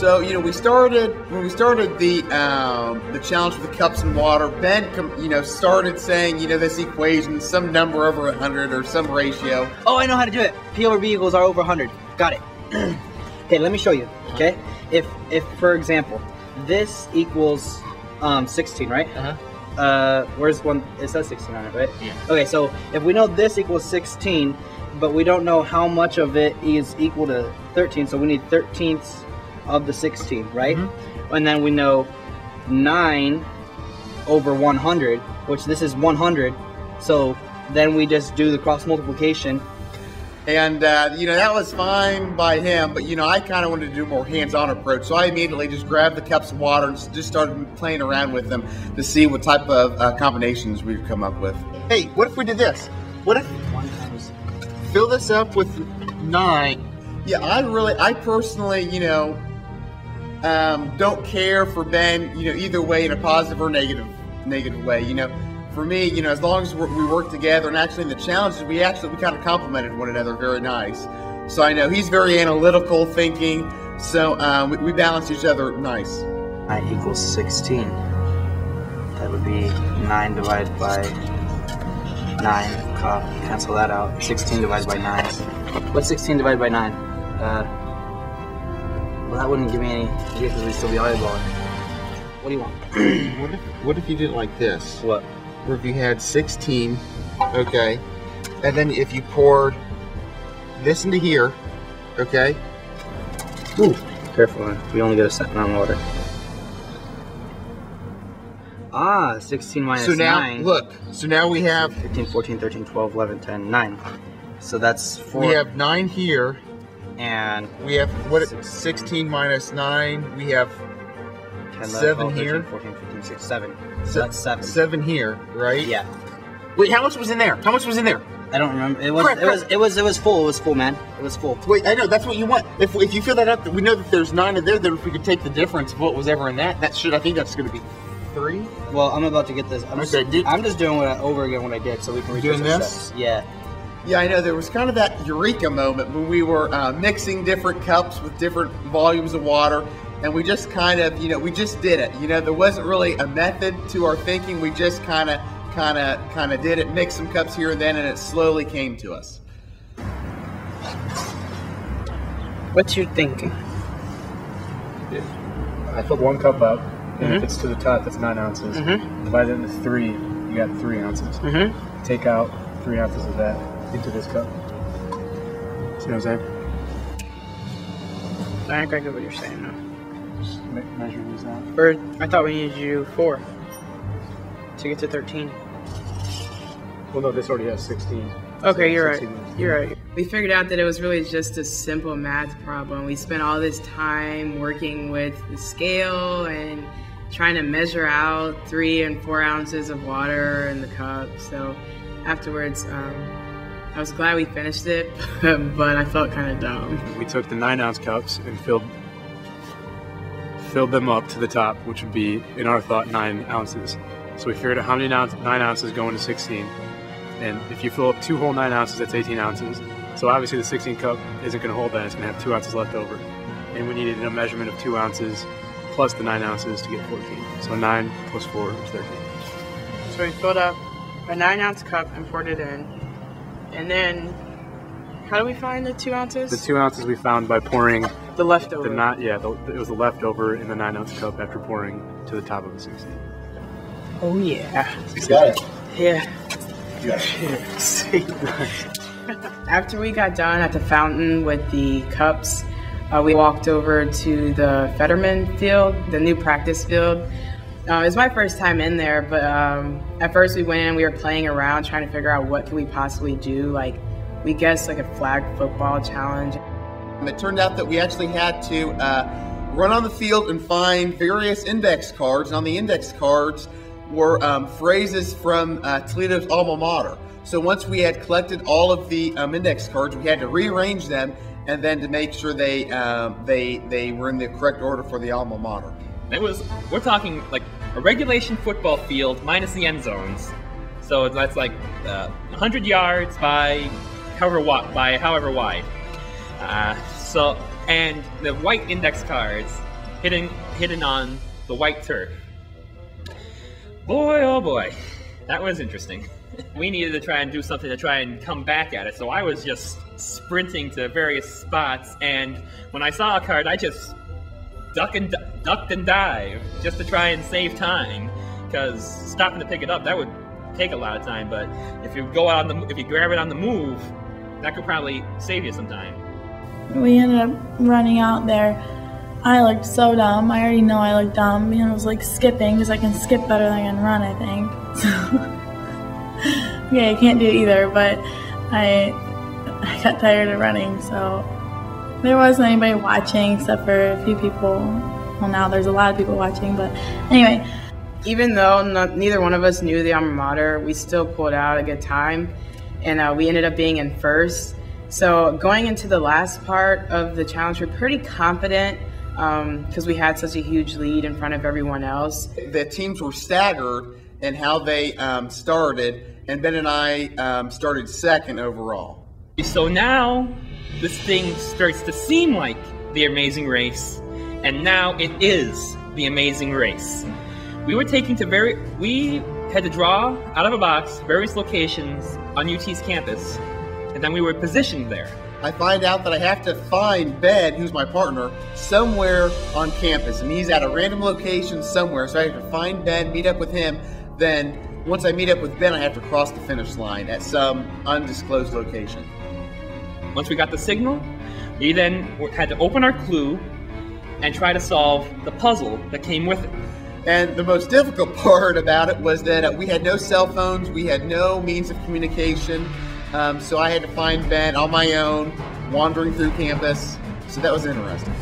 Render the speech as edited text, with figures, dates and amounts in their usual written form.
So, you know, when we started the challenge with the cups and water, Ben, you know, started saying, you know, this equation, some number over 100 or some ratio. Oh, I know how to do it. P over B equals R over 100. Got it. Okay, let me show you. Okay, if for example, this equals 16, right? Where's one? It says 16 on it, right? Yeah. Okay, so if we know this equals 16, but we don't know how much of it is equal to 13, so we need 13ths of the 16, right? And then we know 9 over 100, which this is 100, so then we just do the cross multiplication. And, you know, that was fine by him, but, you know, I kind of wanted to do a more hands-on approach, so I immediately just grabbed the cups of water and just started playing around with them to see what type of combinations we'd come up with. Hey, what if we did this? What if fill this up with 9? Yeah, I personally, you know, don't care for Ben, you know, either way, in a positive or negative way, you know. For me, you know, as long as we work together, and actually in the challenges, we kind of complemented one another very nice. So I know he's very analytical thinking, so we balance each other nice. 9 equals 16. That would be 9 divided by 9. Cancel that out. 16 divided by 9. What's 16 divided by 9? Well, that wouldn't give me any, because we'd still be eyeballing. What do you want? What if you did it like this? What? Where if you had 16, okay, and then if you poured this into here, okay. Ooh, careful, man. We only get a second on water. Ah, 16 minus 9. So now, look, so now we have 15, 14, 13, 12, 11, 10, 9. So that's 4. We have 9 here. And we have, what, 16 minus 9, we have 10, 7 12, 13, here. 14, 15, 16, 7. So that's 7. 7 here, right? Yeah. Wait, how much was in there? How much was in there? I don't remember. It was full. It was full, man. It was full. Wait, I know, that's what you want. If you fill that up, we know that there's 9 in there, then if we could take the difference of what was ever in that, I think that's going to be 3. Well, I'm about to get this. I'm just doing over again what I did, so we can reduce this. Steps. Yeah. Yeah, I know, there was kind of that eureka moment when we were mixing different cups with different volumes of water, and we just kind of, you know, we just did it. You know, there wasn't really a method to our thinking. We just kind of did it, mixed some cups here and then, and it slowly came to us. What's your thinking? I filled 1 cup up, and if it's to the top, that's 9 ounces. Divide it into 3, you got 3 ounces. Take out 3 ounces of that into this cup. See what I'm saying? I think I get what you're saying now. Just measure these out. Or I thought we needed to do 4 to get to 13. Well, no, this already has 16. Okay, you're right. You're right. We figured out that it was really just a simple math problem. We spent all this time working with the scale and trying to measure out 3 and 4 ounces of water in the cup. So afterwards, I was glad we finished it, but I felt kind of dumb. We took the 9-ounce cups and filled them up to the top, which would be, in our thought, 9 ounces. So we figured out how many 9 ounces go into 16. And if you fill up 2 whole 9 ounces, that's 18 ounces. So obviously the 16 cup isn't going to hold that. It's going to have 2 ounces left over. And we needed a measurement of 2 ounces plus the 9 ounces to get 14. So 9 plus 4 is 13. So we filled up a 9-ounce cup and poured it in. And then, how do we find the 2 ounces? The 2 ounces we found by pouring the leftover. It was the leftover in the 9-ounce cup after pouring to the top of the 16. Oh yeah. You got it. Yeah. You got it. After we got done at the fountain with the cups, we walked over to the FRESHMEN field, the new practice field. It was my first time in there, but at first we went in, we were playing around trying to figure out what could we possibly do. Like, we guessed like a flag football challenge. It turned out that we actually had to run on the field and find various index cards, and on the index cards were phrases from Toledo's alma mater. So once we had collected all of the index cards, we had to rearrange them, and then to make sure they were in the correct order for the alma mater. We're talking like a regulation football field minus the end zones. So that's like 100 yards by however wide. And the white index cards hidden on the white turf. Boy, oh boy, that was interesting. We needed to try and do something to try and come back at it, so I was just sprinting to various spots, and when I saw a card, I just ducked and dived just to try and save time, because stopping to pick it up, that would take a lot of time, but if you grab it on the move, that could probably save you some time. We ended up running out there. I looked so dumb. I already know I looked dumb, and I was like skipping, because I can skip better than I can run, I think. Okay, I can't do either, but I got tired of running, so there wasn't anybody watching except for a few people. Well, now there's a lot of people watching, but anyway. Even though neither one of us knew the alma mater, we still pulled out a good time, and we ended up being in first. So going into the last part of the challenge, we're pretty confident because we had such a huge lead in front of everyone else. The teams were staggered in how they started, and Ben and I started second overall. So now this thing starts to seem like the Amazing Race, and now it is the Amazing Race. We had to draw out of a box various locations on UT's campus, and then we were positioned there. I find out that I have to find Ben, who's my partner, somewhere on campus, and he's at a random location somewhere, so I have to find Ben, meet up with him, then once I meet up with Ben, I have to cross the finish line at some undisclosed location. Once we got the signal, we then had to open our clue and try to solve the puzzle that came with it. And the most difficult part about it was that we had no cell phones, we had no means of communication, so I had to find Ben on my own, wandering through campus, so that was interesting.